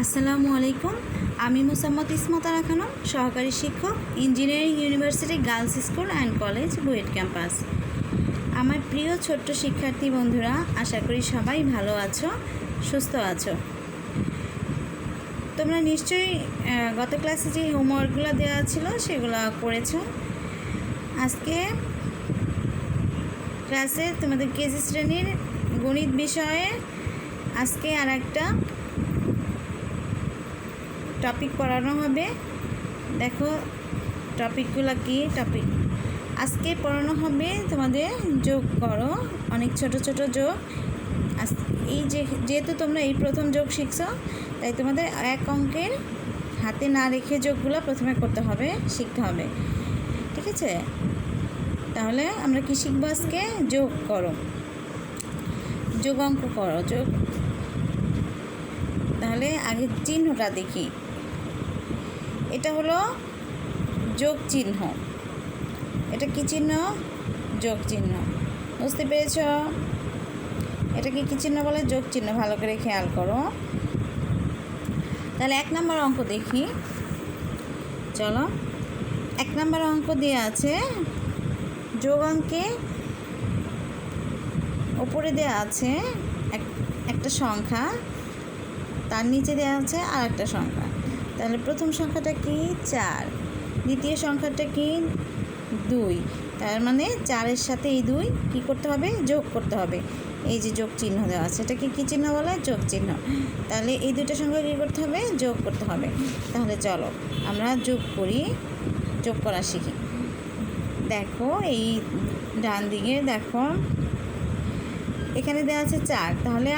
আসসালামু আলাইকুম। আমি মোসাম্মদ ইসমতারা খানম, সহকারী শিক্ষক, engineering university girls school and college, BUET campus. আমার প্রিয় ছোট্ট শিক্ষার্থী বন্ধুরা, আশা করি সবাই ভালো আছো, সুস্থ আছো। তোমরা নিশ্চয়ই গত ক্লাসে যে হোমওয়ার্কগুলো দেওয়া ছিল সেগুলো করেছো। আজকে ক্লাসে তোমাদের কেজি শ্রেণীর গণিত বিষয়ে আজকে আর একটা টপিক পড়ানো হবে। দেখো টপিকগুলো কি টপিক। আজকে পড়ানো হবে তোমাদের যোগ করো, অনেক ছোট ছোট যোগ। এই যেহেতু তোমরা এই প্রথম যোগ শিখছো, তাই তোমাদের এক অঙ্কের হাতে না রেখে যোগগুলো প্রথমে করতে হবে, শিখতে হবে। ঠিক আছে, তাহলে আমরা কি শিখবো আজকে? যোগ করো, যোগ অঙ্ক করো, যোগ। তাহলে আগে চিহ্নটা দেখি। এটা হলো যোগ চিহ্ন। এটা কি চিহ্ন? যোগ চিহ্ন। বুঝতে পেরেছ? এটাকে কি চিহ্ন বলে? যোগ চিহ্ন। ভালো করে খেয়াল করো। তাহলে 1 নম্বর অঙ্ক দেখি। চলো, 1 নম্বর অঙ্ক দিয়ে আছে যোগ অঙ্কে ওপরে দেওয়া আছে একটা সংখ্যা, তার নিচে দেওয়া আছে আর একটা সংখ্যা। তাহলে প্রথম সংখ্যাটা কি? 4। দ্বিতীয় সংখ্যাটা কি? 2। তার মানে 4-এর সাথে এই 2 কী করতে হবে? যোগ করতে হবে। এই যে যোগ চিহ্ন দেওয়া আছে, এটাকে কী চিহ্ন বলে? যোগ চিহ্ন। তাহলে এই দুটো সংখ্যা কী করতে হবে? যোগ করতে হবে। তাহলে চলো আমরা যোগ করি, যোগ করা শিখি। দেখো এই ডান দিকে দেখো, এখানে দেওয়া আছে 4। তাহলে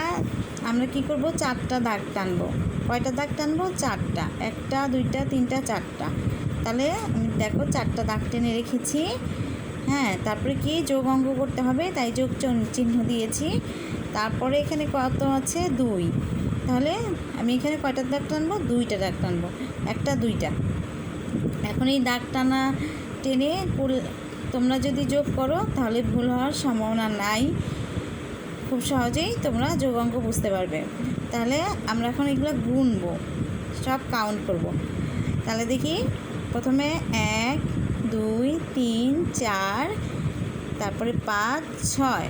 আমরা কি করব? 4টা দাগ টানবো। কয়টা দাগ টানবো? 4টা। 1টা 2টা 3টা 4টা। তাহলে দেখো 4টা দাগ টেনে রেখেছি। হ্যাঁ, তারপরে কি যোগ অঙ্ক করতে হবে, তাই যোগ চিহ্ন দিয়েছি। তারপরে এখানে কত আছে? 2। তাহলে আমি এখানে কয়টা দাগ টানবো? 2টা দাগ টানবো। 1টা 2টা। এখন এই দাগ টানা টেনে তোমরা যদি যোগ করো তাহলে ভুল হওয়ার সম্ভাবনা নাই। খুব সহজেই তোমরা যোগ অঙ্ক বুঝতে পারবে। তাহলে আমরা এখন এগুলো গুনবো, সব কাউন্ট করব। তাহলে দেখি, প্রথমে 1 2 3 4, তারপরে 5 6।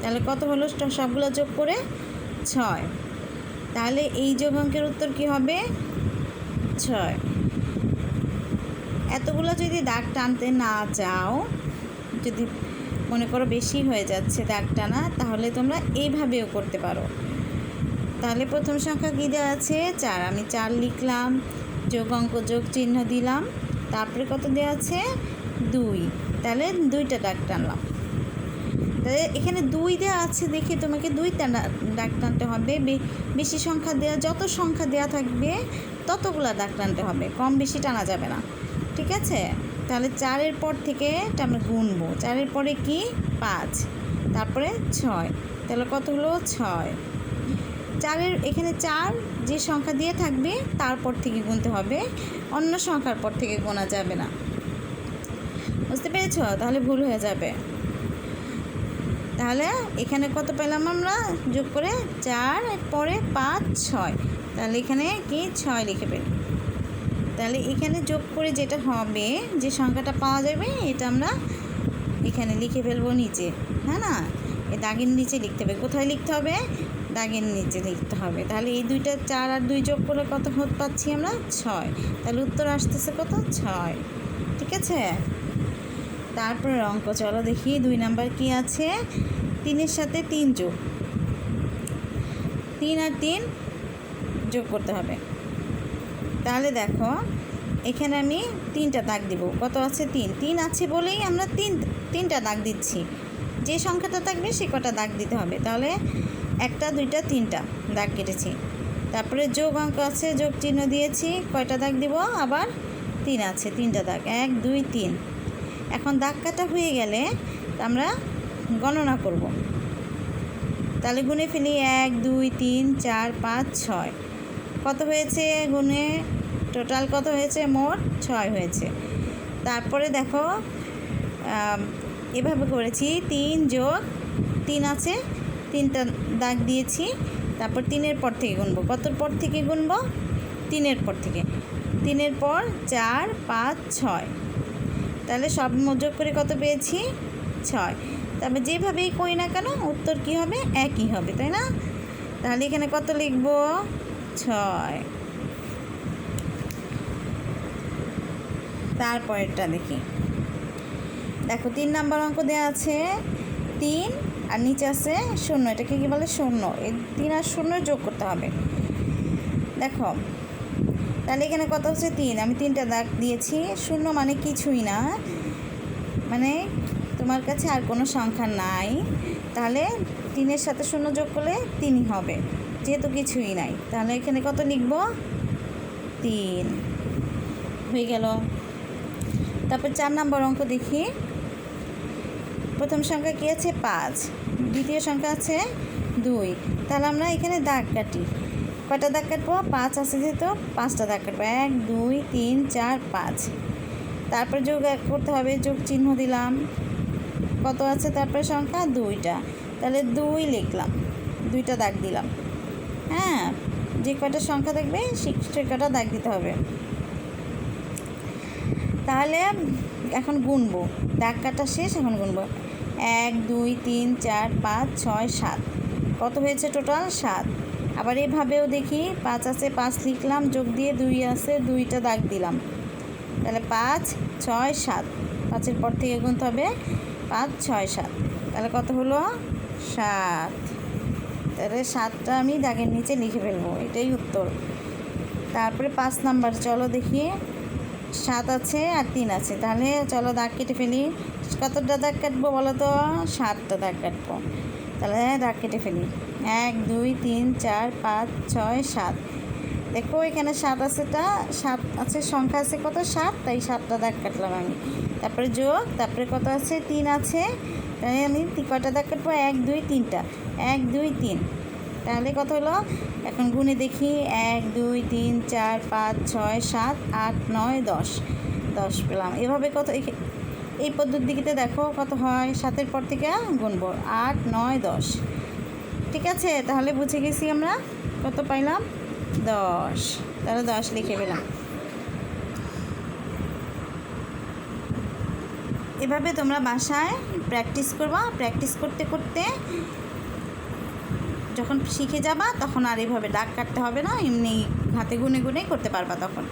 তাহলে কত হলো সবগুলো যোগ করে? 6। তাহলে এই যোগ অঙ্কের উত্তর কী হবে? 6। এতগুলো যদি দাগ টানতে না চাও, যদি মনে করো বেশি হয়ে যাচ্ছে দাগ টানা, তাহলে তোমরা এইভাবেও করতে পারো। তাহলে প্রথম সংখ্যা কী দেওয়া আছে? 4। আমি 4 লিখলাম, যোগ অঙ্ক যোগ চিহ্ন দিলাম। তারপরে কত দেওয়া আছে? 2। তাহলে 2টা দাগ টানলাম। তাহলে এখানে 2 দেওয়া আছে দেখে তোমাকে 2টা দাগ টানতে হবে। বেশি সংখ্যা দেওয়া, যত সংখ্যা দেওয়া থাকবে ততগুলো দাগ টানতে হবে, কম বেশি টানা যাবে না। ঠিক আছে? তাহলে 4-এর পর থেকে আমরা গুনবো। 4-এর পরে কি? 5, তারপরে 6। তাহলে কত হলো? 6। 4-এর এখানে 4 যে সংখ্যা দিয়ে থাকবে তারপর থেকে গুনতে হবে, অন্য সংখ্যার পর থেকে গোনা যাবে না। বুঝতে পেরেছ? তাহলে ভুল হয়ে যাবে। তাহলে এখানে কত পেলাম আমরা যোগ করে? 4, পরে 5 6। তাহলে এখানে কি? 6 লিখে পেলাম। তাহলে এখানে যোগ করে যেটা হবে, যে সংখ্যাটা পাওয়া যাবে, এটা আমরা এখানে লিখে ফেলবো নিচে। হ্যাঁ না, এই দাগের নিচে লিখতে হবে। কোথায় লিখতে হবে? দাগের নিচে লিখতে হবে। তাহলে এই 2টা 4 আর 2 যোগ করে কত পাচ্ছি আমরা? 6। তাহলে উত্তর আসতেছে কত? 6। ঠিক আছে? তারপরে অঙ্ক চলো দেখি। 2 নাম্বার কি আছে? 3-এর সাথে 3 যোগ। 3 আর 3 যোগ করতে হবে। তাহলে দেখো এখানে আমি 3টা দাগ দিব। কত আছে? 3 আছে বলেই আমরা 3টা দাগ দিচ্ছি। যে সংখ্যাটা থাকবে সে কটা দাগ দিতে হবে। তাহলে 1টা 2টা 3টা দাগ কেটেছি। তারপরে যোগ অঙ্ক আছে, যোগ চিহ্ন দিয়েছি। কয়টা দাগ দিব? আবার 3 আছে, 3টা দাগ। 1 2 3। এখন দাগ কাটা হয়ে গেলে আমরা গণনা করব। তাহলে গুনে ফেলি। 1 2 3 4 5 6। কত হয়েছে? গুনে টোটাল কত হয়েছে? মোট 6 হয়েছে। তারপরে দেখো এভাবে করেছি। 3 যোগ 3 আছে, 3টা দাগ দিয়েছি। তারপর 3-এর পর থেকে গুনবো। কতর পর থেকে গুনবো? 3-এর পর থেকে। 3-এর পর 4, 5, 6। তাহলে সব যোগ করে কত পেয়েছি? 6। তারপর যেভাবেই করি না কেন উত্তর কী হবে? একই হবে, তাই না? তাহলে এখানে কত লিখব? 6। তারপরেরটা দেখি। দেখো 3 নাম্বার অঙ্ক দেওয়া আছে 3 আর নিচে আছে 0। এটাকে কী বলে? 0। এই 3 আর 0 যোগ করতে হবে। দেখো তাহলে এখানে কত হচ্ছে? 3। আমি 3টা দাগ দিয়েছি। 0 মানে কিছুই না, মানে তোমার কাছে আর কোনো সংখ্যা নাই। তাহলে 3-এর সাথে 0 যোগ করলে 3ই হবে, যেহেতু কিছুই নাই। তাহলে এখানে কত লিখব? 3 হয়ে গেল। তারপর 4 নাম্বার অঙ্ক দেখি। প্রথম সংখ্যা কী আছে? 5। দ্বিতীয় সংখ্যা আছে 2। তাহলে আমরা এখানে দাগ কাটি। কয়টা দাগ কাটবো? 5 আছে যেহেতু 5টা দাগ কাটবো। 1, 2, 3, 4, 5। তারপর যোগ করতে হবে, যোগ চিহ্ন দিলাম। কত আছে তারপরে সংখ্যা? 2টা। তাহলে 2 লিখলাম, 2টা দাগ দিলাম। হ্যাঁ, যে কয়টা সংখ্যা দেখবে সে কয়টা দাগ দিতে হবে। তাহলে এখন গুনবো, দাগ কাটা শেষ, এখন গুনবো। 1, 2, 3, 4, 5, 6, 7। কত হয়েছে টোটাল? 7। আবার এভাবেও দেখি, 5 আছে 5 লিখলাম, যোগ দিয়ে 2 আছে 2টা দাগ দিলাম। তাহলে 5, 6, 7। 5-এর পর থেকে গুনতে হবে 5, 6, 7। তাহলে কত হলো? 7। তাহলে 7টা আমি দাগের নিচে লিখে ফেলবো, এটাই উত্তর। তারপরে 5 নাম্বার, চলো দেখি। 7 আছে আর 3 আছে, তাহলে চলো দাগ কেটে ফেলি। কতটা দাগ কাটবো বলো তো? 7টা দাগ কাটবো। তাহলে দাগ কেটে ফেলি। 1, 2, 3, 4, 5, 6, 7। দেখো এখানে 7 আছে, সংখ্যা আছে কত? 7, তাই 7টা দাগ কাটলাম আমি। তারপরে যোগ, তারপরে কত আছে? 3 আছে, তাহলে আমি কয়টা দাগ কাটবো? 1, 2, 3টা। 1, 2, 3। তাহলে কত হলো? এখন গুনে দেখি। 1, 2, 3, 4, 5, 6, 7, 8, 9, 10। 10 পেলাম। এভাবে কত এই পদ্ধতিতে দেখো কত হয়। 7-এর পর থেকে গুনবো। 8, 9, 10। ঠিক আছে, তাহলে বুঝে গেছি আমরা কত পাইলাম? 10। তাহলে 10 লিখে পেলাম। এভাবে তোমরা বাসায় প্র্যাকটিস করবা। প্র্যাকটিস করতে করতে যখন শিখে যাবা তখন আর এইভাবে দাগ কাটতে হবে না, এমনি হাতে গুনে গুনে করতে পারবা তখন।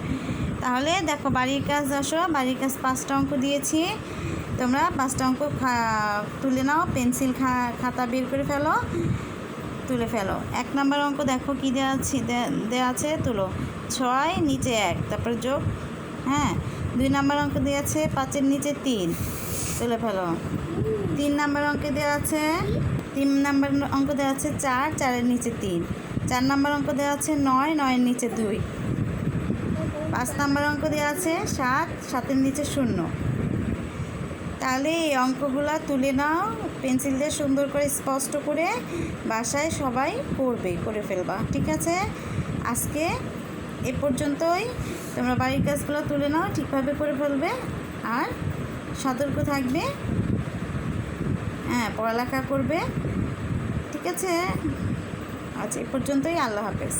তাহলে দেখো বাড়ির কাজ আসো। বাড়ির কাজ 5টা অঙ্ক দিয়েছি, তোমরা 5টা অঙ্ক তুলে নাও। পেন্সিল খাতা বের করে ফেলো, তুলে ফেলো। 1 নাম্বার অঙ্ক দেখো কী দেওয়া আছে, তুলো। 6 নিচে 1, তারপরে যোগ। হ্যাঁ, 2 নাম্বার অঙ্ক দেওয়া আছে 5-এর নিচে 3, তুলে ফেলো। 3 নাম্বার অঙ্কে দেওয়া আছে 3 নাম্বার অঙ্ক দেওয়া আছে 4, 4-এর নিচে 3। 4 নাম্বার অঙ্ক দেওয়া আছে 9, 9-এর নিচে 2। 5 নাম্বার অঙ্ক দেওয়া আছে 7, 7-এর নিচে 0। তাহলে এই অঙ্কগুলো তুলে নাও, পেন্সিল দিয়ে সুন্দর করে স্পষ্ট করে বাসায় সবাই করে ফেলবা। ঠিক আছে, আজকে এ পর্যন্তই। তোমরা বাড়ির কাজগুলো তুলে নাও, ঠিকভাবে করে ফেলবে আর সতর্ক থাকবে। হ্যাঁ, পড়ালেখা করবে। ঠিক আছে, আজ এ পর্যন্তই। আল্লাহ হাফেজ।